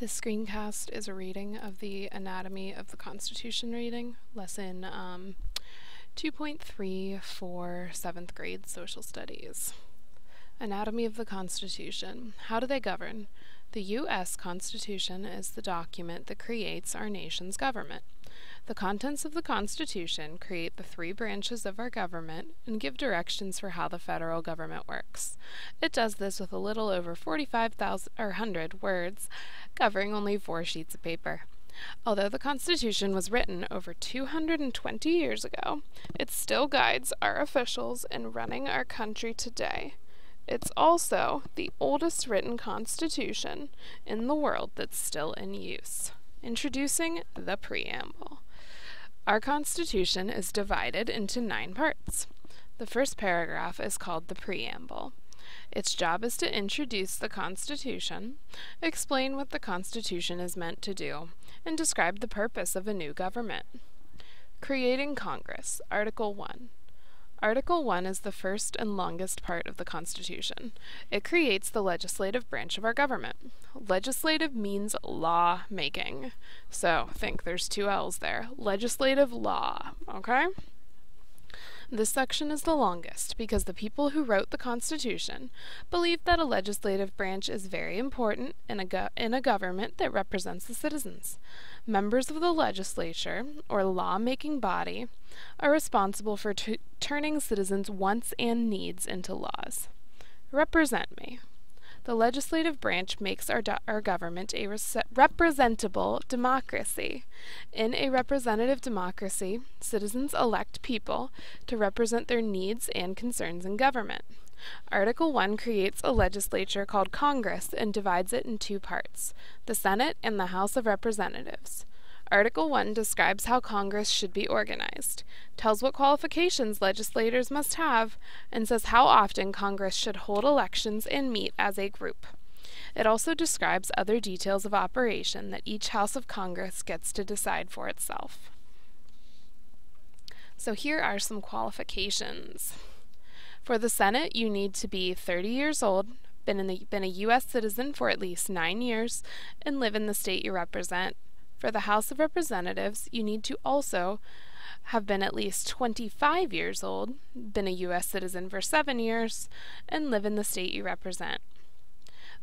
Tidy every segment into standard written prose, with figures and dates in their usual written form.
This screencast is a reading of the Anatomy of the Constitution reading, lesson 2.3 for 7th grade social studies. Anatomy of the Constitution. How do they govern? The U.S. Constitution is the document that creates our nation's government. The contents of the Constitution create the three branches of our government and give directions for how the federal government works. It does this with a little over 4,500 words, covering only 4 sheets of paper. Although the Constitution was written over 220 years ago, it still guides our officials in running our country today. It's also the oldest written constitution in the world that's still in use. Introducing the preamble. Our Constitution is divided into 9 parts. The first paragraph is called the preamble. Its job is to introduce the Constitution, explain what the Constitution is meant to do, and describe the purpose of a new government. Creating Congress, Article 1. Article 1 is the first and longest part of the Constitution. It creates the legislative branch of our government. Legislative means law-making. So, think there's 2 L's there. Legislative law, okay? This section is the longest because the people who wrote the Constitution believed that a legislative branch is very important in a government that represents the citizens. Members of the legislature, or law-making body, are responsible for turning citizens' wants and needs into laws. Represent me. The legislative branch makes our government a representable democracy. In a representative democracy, citizens elect people to represent their needs and concerns in government. Article 1 creates a legislature called Congress and divides it in 2 parts, the Senate and the House of Representatives. Article 1 describes how Congress should be organized, tells what qualifications legislators must have, and says how often Congress should hold elections and meet as a group. It also describes other details of operation that each House of Congress gets to decide for itself. So here are some qualifications. For the Senate, you need to be 30 years old, been a U.S. citizen for at least 9 years, and live in the state you represent. For the House of Representatives, you need to also have been at least 25 years old, been a U.S. citizen for 7 years, and live in the state you represent.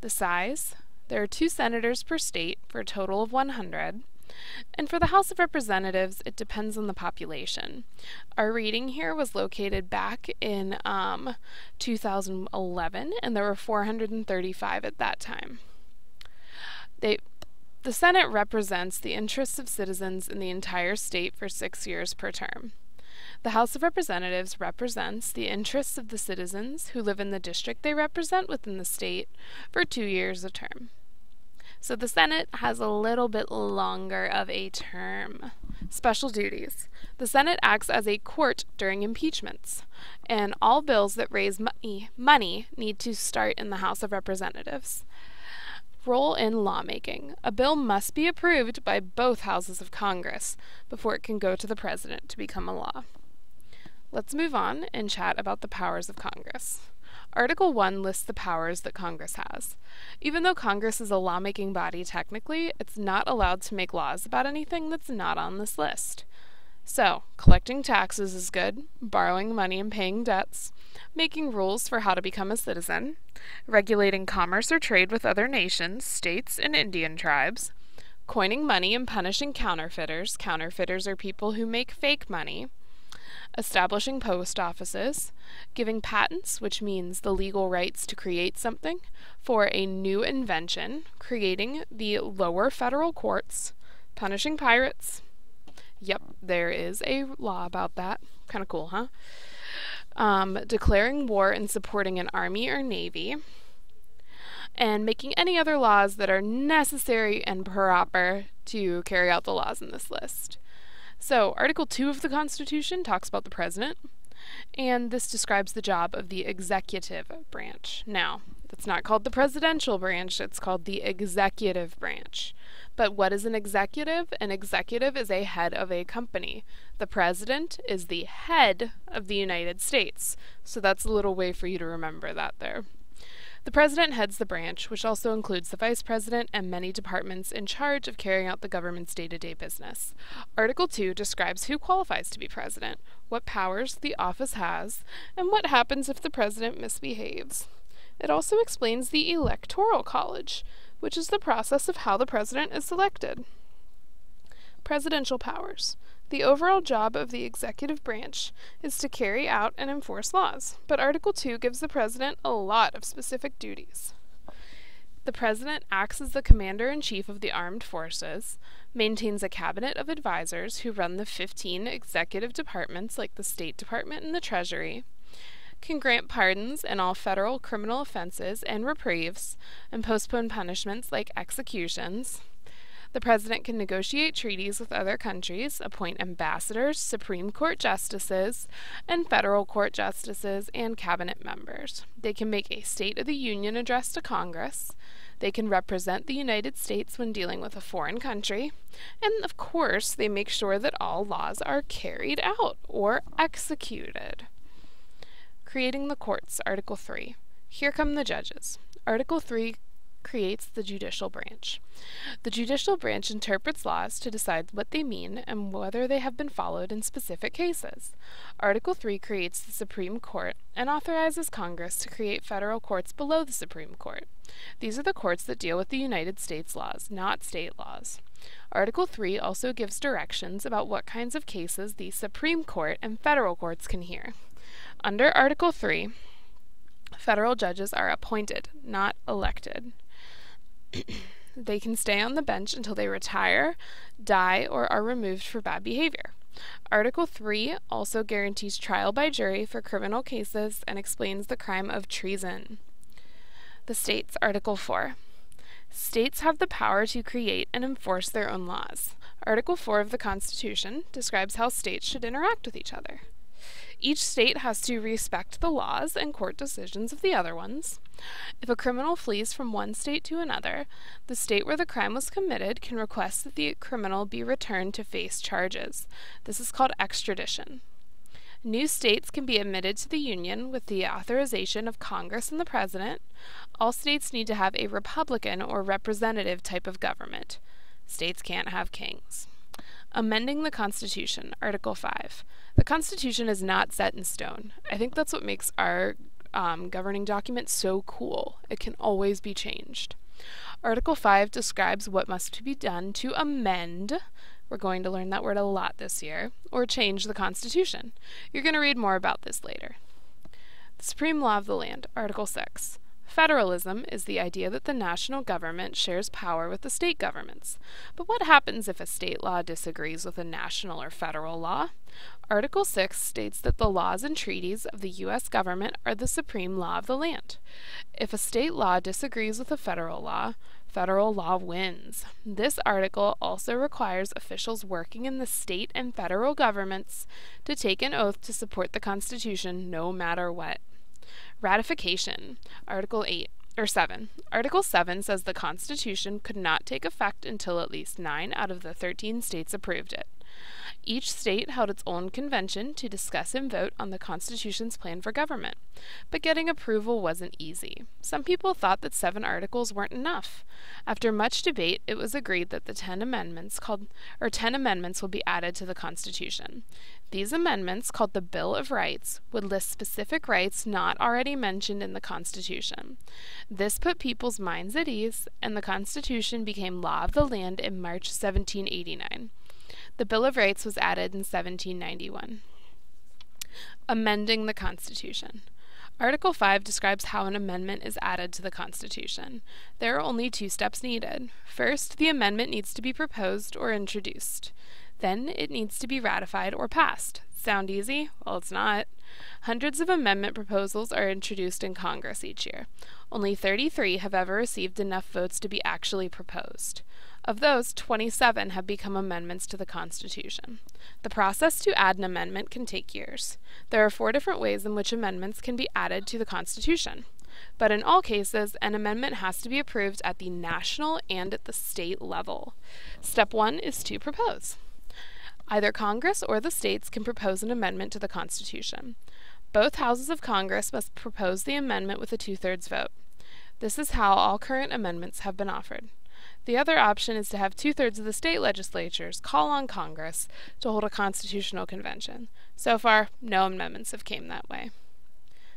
The size, there are 2 senators per state for a total of 100. And for the House of Representatives, it depends on the population. Our reading here was located back in 2011, and there were 435 at that time. The Senate represents the interests of citizens in the entire state for 6 years per term. The House of Representatives represents the interests of the citizens who live in the district they represent within the state for 2 years a term. So the Senate has a little bit longer of a term. Special duties. The Senate acts as a court during impeachments, and all bills that raise money need to start in the House of Representatives. Role in lawmaking. A bill must be approved by both houses of Congress before it can go to the president to become a law. Let's move on and chat about the powers of Congress. Article 1 lists the powers that Congress has. Even though Congress is a lawmaking body technically, it's not allowed to make laws about anything that's not on this list. So, collecting taxes is good, borrowing money and paying debts, making rules for how to become a citizen, regulating commerce or trade with other nations, states, and Indian tribes, coining money and punishing counterfeiters. Counterfeiters are people who make fake money, establishing post offices, giving patents, which means the legal rights to create something, for a new invention, creating the lower federal courts, punishing pirates. Yep, there is a law about that. Kind of cool, huh? Declaring war and supporting an army or navy, and making any other laws that are necessary and proper to carry out the laws in this list. So, Article 2 of the Constitution talks about the president, and this describes the job of the executive branch. Now, it's not called the presidential branch, it's called the executive branch. But what is an executive? An executive is a head of a company. The president is the head of the United States. So that's a little way for you to remember that there. The president heads the branch, which also includes the vice president and many departments in charge of carrying out the government's day-to-day business. Article 2 describes who qualifies to be president, what powers the office has, and what happens if the president misbehaves. It also explains the Electoral College, which is the process of how the president is selected. Presidential powers. The overall job of the executive branch is to carry out and enforce laws, but Article 2 gives the president a lot of specific duties. The president acts as the commander-in-chief of the armed forces, maintains a cabinet of advisors who run the 15 executive departments like the State Department and the Treasury, can grant pardons in all federal criminal offenses and reprieves, and postpone punishments like executions. The president can negotiate treaties with other countries, appoint ambassadors, Supreme Court justices, and federal court justices, and cabinet members. They can make a State of the Union address to Congress. They can represent the United States when dealing with a foreign country. And, of course, they make sure that all laws are carried out or executed. Creating the courts, Article 3. Here come the judges. Article 3 creates the judicial branch. The judicial branch interprets laws to decide what they mean and whether they have been followed in specific cases. Article 3 creates the Supreme Court and authorizes Congress to create federal courts below the Supreme Court. These are the courts that deal with the United States laws, not state laws. Article 3 also gives directions about what kinds of cases the Supreme Court and federal courts can hear. Under Article 3, federal judges are appointed, not elected. They can stay on the bench until they retire, die, or are removed for bad behavior. Article 3 also guarantees trial by jury for criminal cases and explains the crime of treason. The states, Article 4. States have the power to create and enforce their own laws. Article 4 of the Constitution describes how states should interact with each other. Each state has to respect the laws and court decisions of the other ones. If a criminal flees from one state to another, the state where the crime was committed can request that the criminal be returned to face charges. This is called extradition. New states can be admitted to the Union with the authorization of Congress and the President. All states need to have a Republican or representative type of government. States can't have kings. Amending the Constitution, Article 5. The Constitution is not set in stone. I think that's what makes our governing document so cool. It can always be changed. Article 5 describes what must be done to amend, we're going to learn that word a lot this year, or change the Constitution. You're going to read more about this later. The Supreme Law of the Land, Article 6. Federalism is the idea that the national government shares power with the state governments. But what happens if a state law disagrees with a national or federal law? Article 6 states that the laws and treaties of the U.S. government are the supreme law of the land. If a state law disagrees with a federal law wins. This article also requires officials working in the state and federal governments to take an oath to support the Constitution no matter what. Ratification, Article 7. Article 7 says the Constitution could not take effect until at least 9 out of the 13 states approved it. Each state held its own convention to discuss and vote on the Constitution's plan for government, but getting approval wasn't easy. Some people thought that 7 articles weren't enough. After much debate, it was agreed that the 10 amendments will be added to the Constitution. These amendments, called the Bill of Rights, would list specific rights not already mentioned in the Constitution. This put people's minds at ease, and the Constitution became law of the land in March 1789. The Bill of Rights was added in 1791. Amending the Constitution. Article 5 describes how an amendment is added to the Constitution. There are only 2 steps needed. First, the amendment needs to be proposed or introduced. Then, it needs to be ratified or passed. Sound easy? Well, it's not. Hundreds of amendment proposals are introduced in Congress each year. Only 33 have ever received enough votes to be actually proposed. Of those, 27 have become amendments to the Constitution. The process to add an amendment can take years. There are 4 different ways in which amendments can be added to the Constitution. But in all cases, an amendment has to be approved at the national and at the state level. Step 1 is to propose. Either Congress or the states can propose an amendment to the Constitution. Both houses of Congress must propose the amendment with a 2/3 vote. This is how all current amendments have been offered. The other option is to have 2/3 of the state legislatures call on Congress to hold a constitutional convention. So far, no amendments have came that way.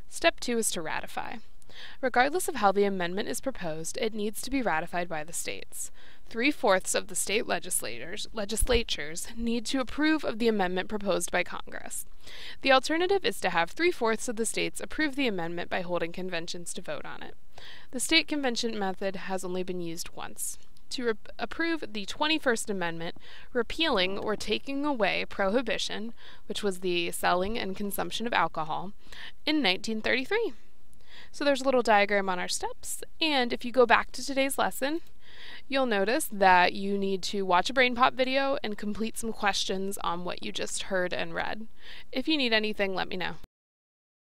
Step 2 is to ratify. Regardless of how the amendment is proposed, it needs to be ratified by the states. 3/4 of the state legislatures need to approve of the amendment proposed by Congress. The alternative is to have 3/4 of the states approve the amendment by holding conventions to vote on it. The state convention method has only been used once. To approve the 21st Amendment, repealing or taking away prohibition, which was the selling and consumption of alcohol, in 1933. So there's a little diagram on our steps, and if you go back to today's lesson, you'll notice that you need to watch a BrainPop video and complete some questions on what you just heard and read. If you need anything, let me know.